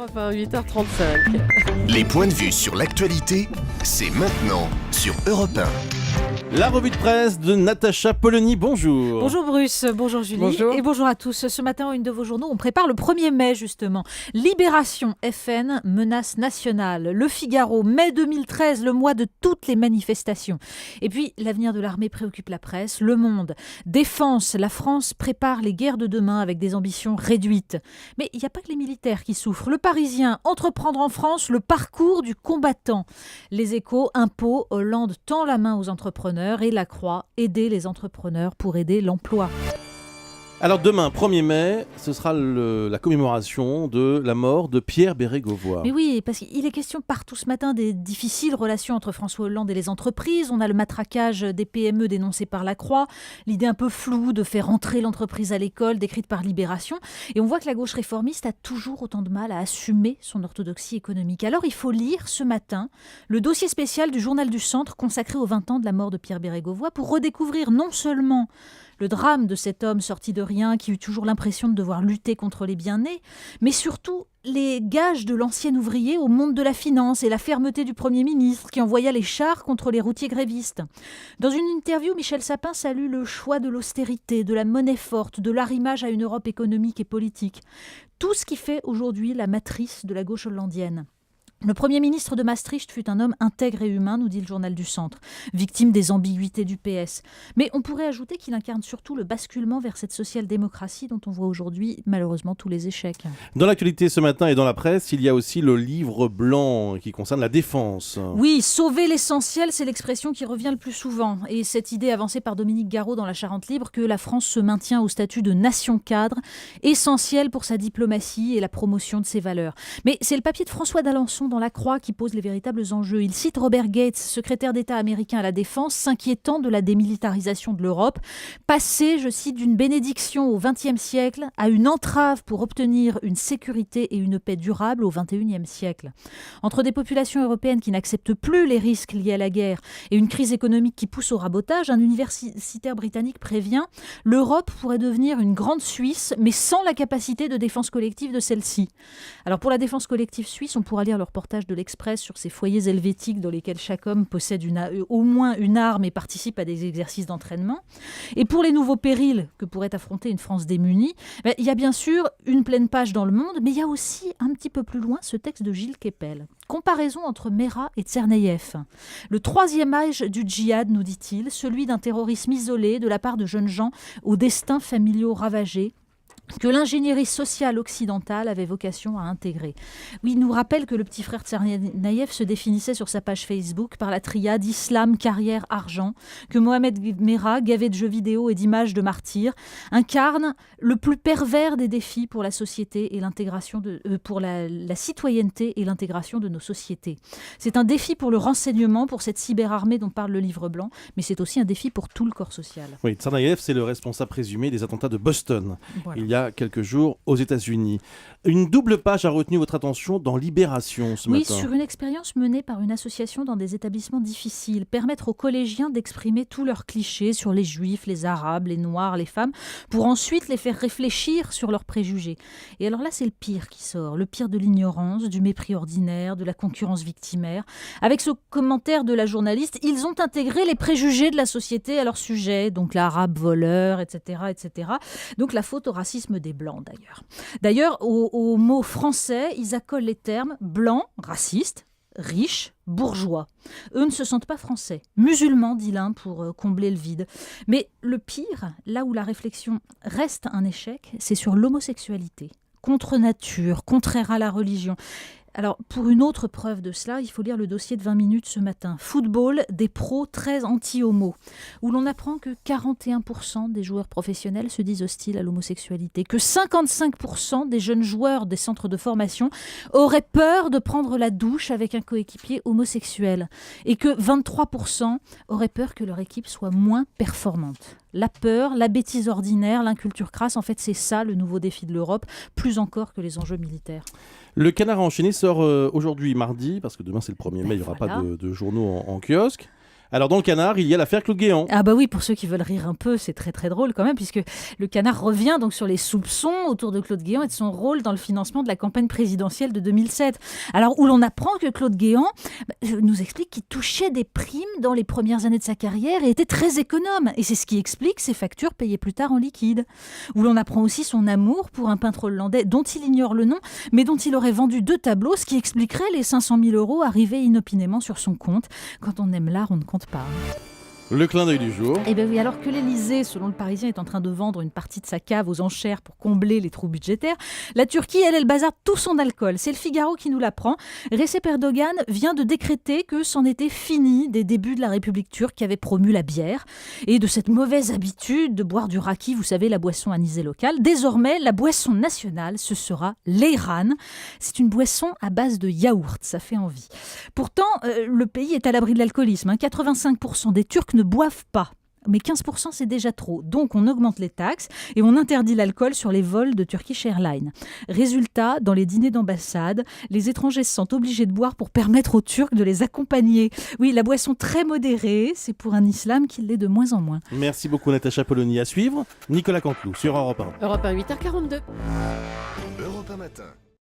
Europe 1, 8h35. Les points de vue sur l'actualité, c'est maintenant sur Europe 1. La revue de presse de Natacha Polony, bonjour. Bonjour Bruce, bonjour Julie Bonjour. et bonjour à tous. Ce matin, en une de vos journaux, on prépare le 1er mai justement. Libération FN, menace nationale. Le Figaro, mai 2013, le mois de toutes les manifestations. Et puis, l'avenir de l'armée préoccupe la presse. Le Monde, défense, la France prépare les guerres de demain avec des ambitions réduites. Mais il n'y a pas que les militaires qui souffrent. Le Parisien, entreprendre en France, le parcours du combattant. Les Échos, impôts, Hollande tend la main aux entrepreneurs. Et La Croix, aider les entrepreneurs pour aider l'emploi. Alors demain, 1er mai, ce sera la commémoration de la mort de Pierre Bérégovoy. Mais oui, parce qu'il est question partout ce matin des difficiles relations entre François Hollande et les entreprises. On a le matraquage des PME dénoncé par La Croix, l'idée un peu floue de faire entrer l'entreprise à l'école, décrite par Libération. Et on voit que la gauche réformiste a toujours autant de mal à assumer son orthodoxie économique. Alors il faut lire ce matin le dossier spécial du Journal du Centre consacré aux 20 ans de la mort de Pierre Bérégovoy pour redécouvrir non seulement le drame de cet homme sorti de rien qui eut toujours l'impression de devoir lutter contre les bien-nés, mais surtout les gages de l'ancien ouvrier au monde de la finance et la fermeté du Premier ministre qui envoya les chars contre les routiers grévistes. Dans une interview, Michel Sapin salue le choix de l'austérité, de la monnaie forte, de l'arrimage à une Europe économique et politique. Tout ce qui fait aujourd'hui la matrice de la gauche hollandienne. Le Premier ministre de Maastricht fut un homme intègre et humain, nous dit le Journal du Centre, victime des ambiguïtés du PS. Mais on pourrait ajouter qu'il incarne surtout le basculement vers cette social-démocratie dont on voit aujourd'hui malheureusement tous les échecs. Dans l'actualité ce matin et dans la presse, il y a aussi le livre blanc qui concerne la défense. Oui, sauver l'essentiel, c'est l'expression qui revient le plus souvent. Et cette idée avancée par Dominique Garot dans La Charente Libre, que la France se maintient au statut de nation cadre, essentiel pour sa diplomatie et la promotion de ses valeurs. Mais c'est le papier de François d'Alençon dans La Croix qui pose les véritables enjeux. Il cite Robert Gates, secrétaire d'État américain à la Défense, s'inquiétant de la démilitarisation de l'Europe, passé, je cite, d'une bénédiction au XXe siècle à une entrave pour obtenir une sécurité et une paix durable au XXIe siècle. Entre des populations européennes qui n'acceptent plus les risques liés à la guerre et une crise économique qui pousse au rabotage, un universitaire britannique prévient « L'Europe pourrait devenir une grande Suisse, mais sans la capacité de défense collective de celle-ci ». Alors pour la défense collective suisse, on pourra lire le reportage de l'Express sur ces foyers helvétiques dans lesquels chaque homme possède au moins une arme et participe à des exercices d'entraînement. Et pour les nouveaux périls que pourrait affronter une France démunie, il y a bien sûr une pleine page dans Le Monde, mais il y a aussi un petit peu plus loin ce texte de Gilles Kepel. Comparaison entre Mera et Tchernaïev. Le troisième âge du djihad, nous dit-il, celui d'un terrorisme isolé de la part de jeunes gens aux destins familiaux ravagés, que l'ingénierie sociale occidentale avait vocation à intégrer. Oui, il nous rappelle que le petit frère Tsarnaïev se définissait sur sa page Facebook par la triade islam, carrière, argent, que Mohamed Merah, gavé de jeux vidéo et d'images de martyrs, incarne le plus pervers des défis pour la société et l'intégration pour la citoyenneté et l'intégration de nos sociétés. C'est un défi pour le renseignement, pour cette cyberarmée dont parle le livre blanc, mais c'est aussi un défi pour tout le corps social. Oui, Tsarnaïev, c'est le responsable présumé des attentats de Boston. Voilà. Il y a quelques jours aux États-Unis. Une double page a retenu votre attention dans Libération ce matin. Oui, sur une expérience menée par une association dans des établissements difficiles, permettre aux collégiens d'exprimer tous leurs clichés sur les juifs, les arabes, les noirs, les femmes, pour ensuite les faire réfléchir sur leurs préjugés. Et alors là, c'est le pire qui sort, le pire de l'ignorance, du mépris ordinaire, de la concurrence victimaire. Avec ce commentaire de la journaliste, ils ont intégré les préjugés de la société à leur sujet, donc l'arabe voleur, etc., etc. Donc la faute au racisme des Blancs, d'ailleurs. D'ailleurs, au mot français, ils accolent les termes blanc, raciste, riche, bourgeois. Eux ne se sentent pas français. Musulmans, dit l'un, pour combler le vide. Mais le pire, là où la réflexion reste un échec, c'est sur l'homosexualité. Contre nature, contraire à la religion. Alors, pour une autre preuve de cela, il faut lire le dossier de 20 minutes ce matin. Football, des pros très anti-homo, où l'on apprend que 41% des joueurs professionnels se disent hostiles à l'homosexualité, que 55% des jeunes joueurs des centres de formation auraient peur de prendre la douche avec un coéquipier homosexuel, et que 23% auraient peur que leur équipe soit moins performante. La peur, la bêtise ordinaire, l'inculture crasse, en fait c'est ça le nouveau défi de l'Europe, plus encore que les enjeux militaires. Le Canard enchaîné sort aujourd'hui mardi, parce que demain c'est le 1er mai, il n'y aura pas de journaux en kiosque. Alors dans le Canard, il y a l'affaire Claude Guéant. Ah bah oui, pour ceux qui veulent rire un peu, c'est très très drôle quand même, puisque le Canard revient donc sur les soupçons autour de Claude Guéant et de son rôle dans le financement de la campagne présidentielle de 2007. Alors où l'on apprend que Claude Guéant nous explique qu'il touchait des primes dans les premières années de sa carrière et était très économe. Et c'est ce qui explique ses factures payées plus tard en liquide. Où l'on apprend aussi son amour pour un peintre hollandais dont il ignore le nom, mais dont il aurait vendu 2 tableaux, ce qui expliquerait les 500 000 € arrivés inopinément sur son compte. Quand on aime l'art, on ne compte pas. Le clin d'œil du jour. Eh bien oui, alors que l'Élysée, selon le Parisien, est en train de vendre une partie de sa cave aux enchères pour combler les trous budgétaires, la Turquie, elle bazarde tout son alcool. C'est le Figaro qui nous l'apprend. Recep Erdogan vient de décréter que c'en était fini des débuts de la République turque qui avait promu la bière et de cette mauvaise habitude de boire du raki, vous savez, la boisson anisée locale. Désormais, la boisson nationale, ce sera l'Eyran. C'est une boisson à base de yaourt, ça fait envie. Pourtant, le pays est à l'abri de l'alcoolisme. 85% des Turcs ne boivent pas. Mais 15% c'est déjà trop. Donc on augmente les taxes et on interdit l'alcool sur les vols de Turkish Airlines. Résultat, dans les dîners d'ambassade, les étrangers se sentent obligés de boire pour permettre aux Turcs de les accompagner. Oui, la boisson très modérée, c'est pour un islam qui l'est de moins en moins. Merci beaucoup Natacha Polony. À suivre, Nicolas Canteloup sur Europe 1. Europe 1, 8h42. Europe 1 matin.